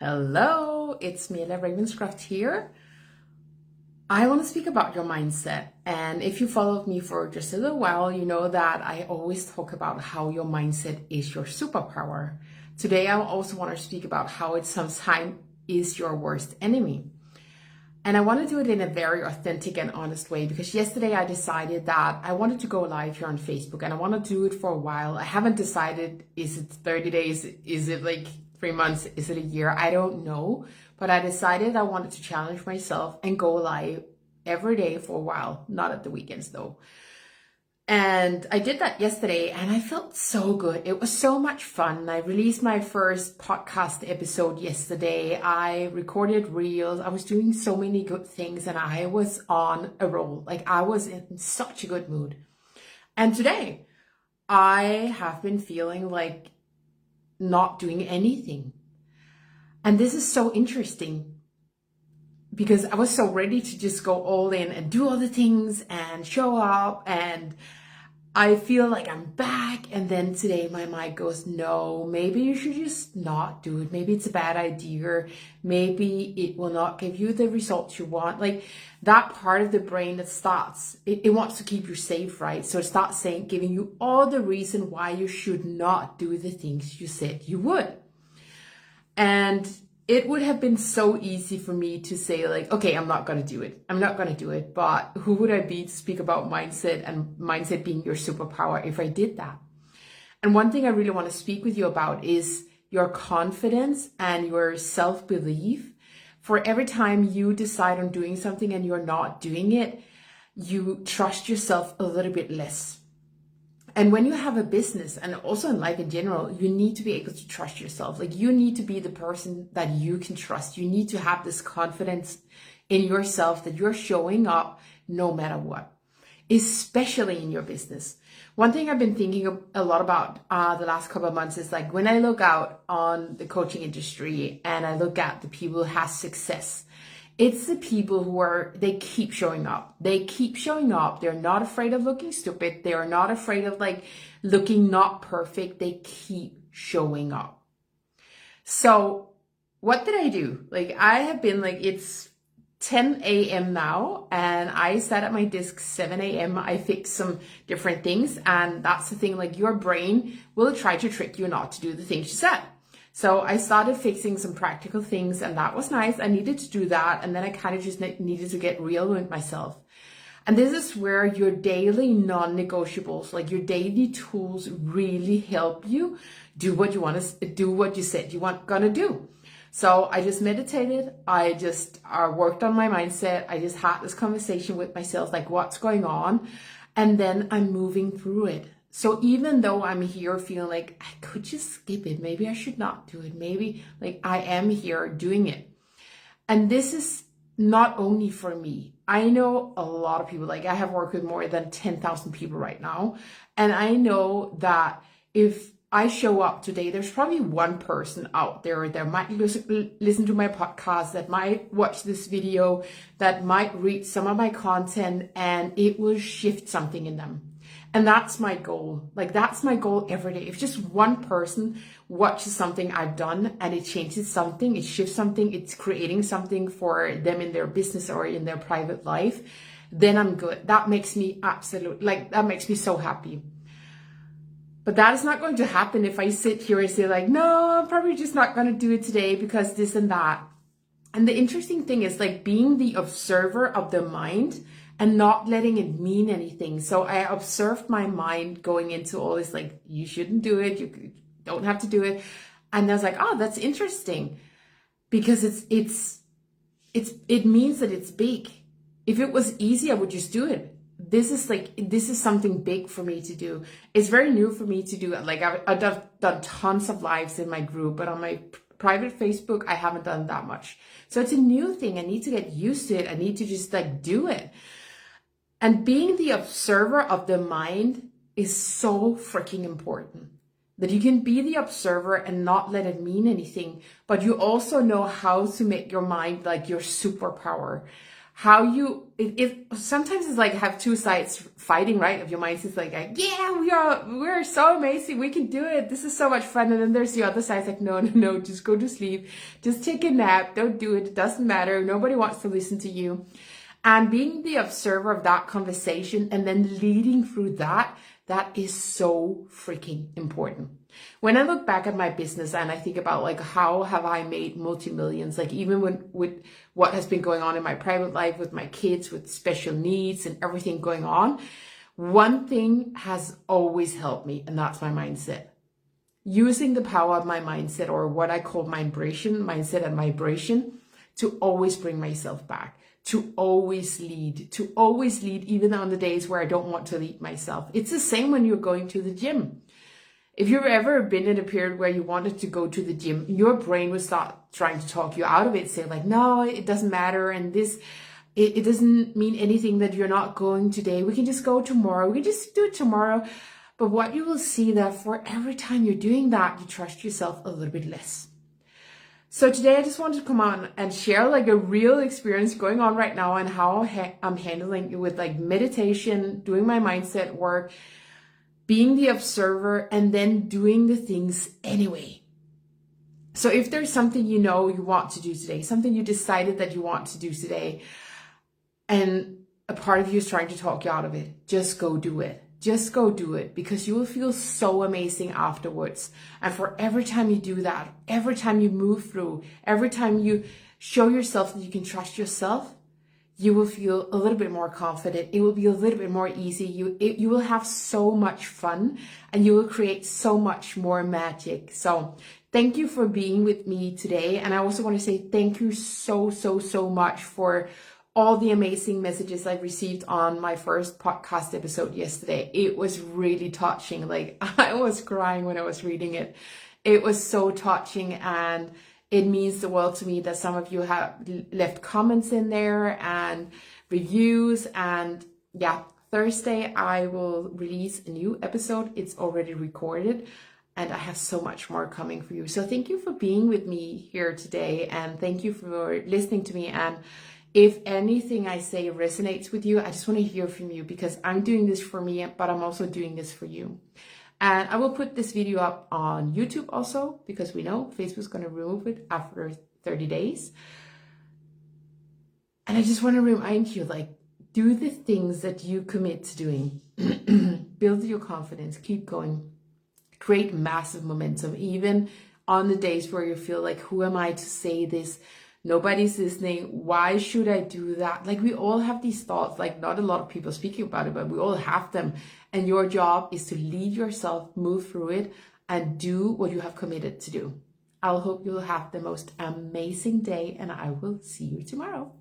Hello, it's Mila Ravenscraft here. I want to speak about your mindset. And if you followed me for just a little while, you know that I always talk about how your mindset is your superpower. Today, I also want to speak about how it sometimes is your worst enemy. And I want to do it in a very authentic and honest way because yesterday I decided that I wanted to go live here on Facebook and I want to do it for a while. I haven't decided, is it 30 days? Is it like 3 months? Is it a year? I don't know. But I decided I wanted to challenge myself and go live every day for a while, not at the weekends though. And I did that yesterday and I felt so good. It was so much fun. I released my first podcast episode yesterday. I recorded reels. I was doing so many good things and I was on a roll. Like I was in such a good mood. And today I have been feeling like not doing anything. And this is so interesting because I was so ready to just go all in and do all the things and show up, and I feel like I'm back. And then today my mind goes, no, maybe you should just not do it. Maybe it's a bad idea. Maybe it will not give you the results you want. Like that part of the brain that starts, it wants to keep you safe, right? So it starts saying, giving you all the reason why you should not do the things you said you would. And it would have been so easy for me to say like, okay, I'm not going to do it. I'm not going to do it. But who would I be to speak about mindset and mindset being your superpower if I did that? And one thing I really want to speak with you about is your confidence and your self-belief. For every time you decide on doing something and you're not doing it, you trust yourself a little bit less. And when you have a business and also in life in general, you need to be able to trust yourself. Like you need to be the person that you can trust. You need to have this confidence in yourself that you're showing up no matter what, especially in your business. One thing I've been thinking a lot about the last couple of months is like when I look out on the coaching industry and I look at the people who have success, it's the people who they keep showing up. They keep showing up. They're not afraid of looking stupid. They are not afraid of like looking not perfect. They keep showing up. So what did I do? Like I have been like, it's 10 a.m. now and I sat at my desk 7 a.m. I fixed some different things. And that's the thing, like your brain will try to trick you not to do the things you said. So I started fixing some practical things and that was nice. I needed to do that. And then I kind of just needed to get real with myself. And this is where your daily non-negotiables, like your daily tools really help you do what you want to do, what you said you weren't going to do. So I just meditated. I just worked on my mindset. I just had this conversation with myself, like what's going on? And then I'm moving through it. So even though I'm here feeling like I could just skip it, maybe I should not do it. Maybe like I am here doing it. And this is not only for me. I know a lot of people, like I have worked with more than 10,000 people right now. And I know that if I show up today, there's probably one person out there that might listen to my podcast, that might watch this video, that might read some of my content, and it will shift something in them. And that's my goal. Like that's my goal every day. If just one person watches something I've done and it changes something, it shifts something, it's creating something for them in their business or in their private life, then I'm good. That makes me that makes me so happy. But that is not going to happen if I sit here and say like, no, I'm probably just not going to do it today because this and that. And the interesting thing is like being the observer of the mind and not letting it mean anything. So I observed my mind going into all this, like, you shouldn't do it. You don't have to do it. And I was like, oh, that's interesting because it means that it's big. If it was easy, I would just do it. This is something big for me to do. It's very new for me to do. Like I've done tons of lives in my group, but on my private Facebook, I haven't done that much. So it's a new thing. I need to get used to it. I need to just like do it. And being the observer of the mind is so freaking important. That you can be the observer and not let it mean anything, but you also know how to make your mind like your superpower. how it sometimes it's like have two sides fighting, right? Of your mindset, like, yeah, we're so amazing, we can do it, this is so much fun. And then there's the other side, it's like, no, just go to sleep, just take a nap, don't do it, it doesn't matter, nobody wants to listen to you. And being the observer of that conversation and then leading through that is so freaking important. When I look back at my business and I think about like, how have I made multi-millions, like even with what has been going on in my private life with my kids with special needs and everything going on, one thing has always helped me, and that's my mindset. Using the power of my mindset, or what I call mindset and vibration, to always bring myself back, to always lead even on the days where I don't want to lead myself. It's the same when you're going to the gym. If you've ever been in a period where you wanted to go to the gym, your brain will start trying to talk you out of it, say like, no, it doesn't matter, and it doesn't mean anything that you're not going today. We can just go tomorrow. We can just do it tomorrow. But what you will see that for every time you're doing that, you trust yourself a little bit less. So today I just wanted to come on and share like a real experience going on right now and how I'm handling it with like meditation, doing my mindset work, being the observer, and then doing the things anyway. So if there's something you know you want to do today, something you decided that you want to do today, and a part of you is trying to talk you out of it, just go do it. Just go do it, because you will feel so amazing afterwards. And for every time you do that, every time you move through, every time you show yourself that you can trust yourself, you will feel a little bit more confident. It will be a little bit more easy. You will have so much fun, and you will create so much more magic. So thank you for being with me today. And I also want to say thank you so much for all the amazing messages I received on my first podcast episode yesterday. It was really touching. Like, I was crying when I was reading it. It was so touching, and it means the world to me that some of you have left comments in there and reviews. And yeah, Thursday I will release a new episode. It's already recorded, and I have so much more coming for you. So thank you for being with me here today, and thank you for listening to me. And if anything I say resonates with you, I just want to hear from you, because I'm doing this for me, but I'm also doing this for you. And I will put this video up on YouTube also, because we know Facebook's going to remove it after 30 days. And I just want to remind you, like, do the things that you commit to doing. Build your confidence, keep going, create massive momentum, even on the days where you feel like, who am I to say this? Nobody's listening. Why should I do that? Like, we all have these thoughts, like not a lot of people speaking about it, but we all have them. And your job is to lead yourself, move through it, and do what you have committed to do. I'll hope you'll have the most amazing day, and I will see you tomorrow.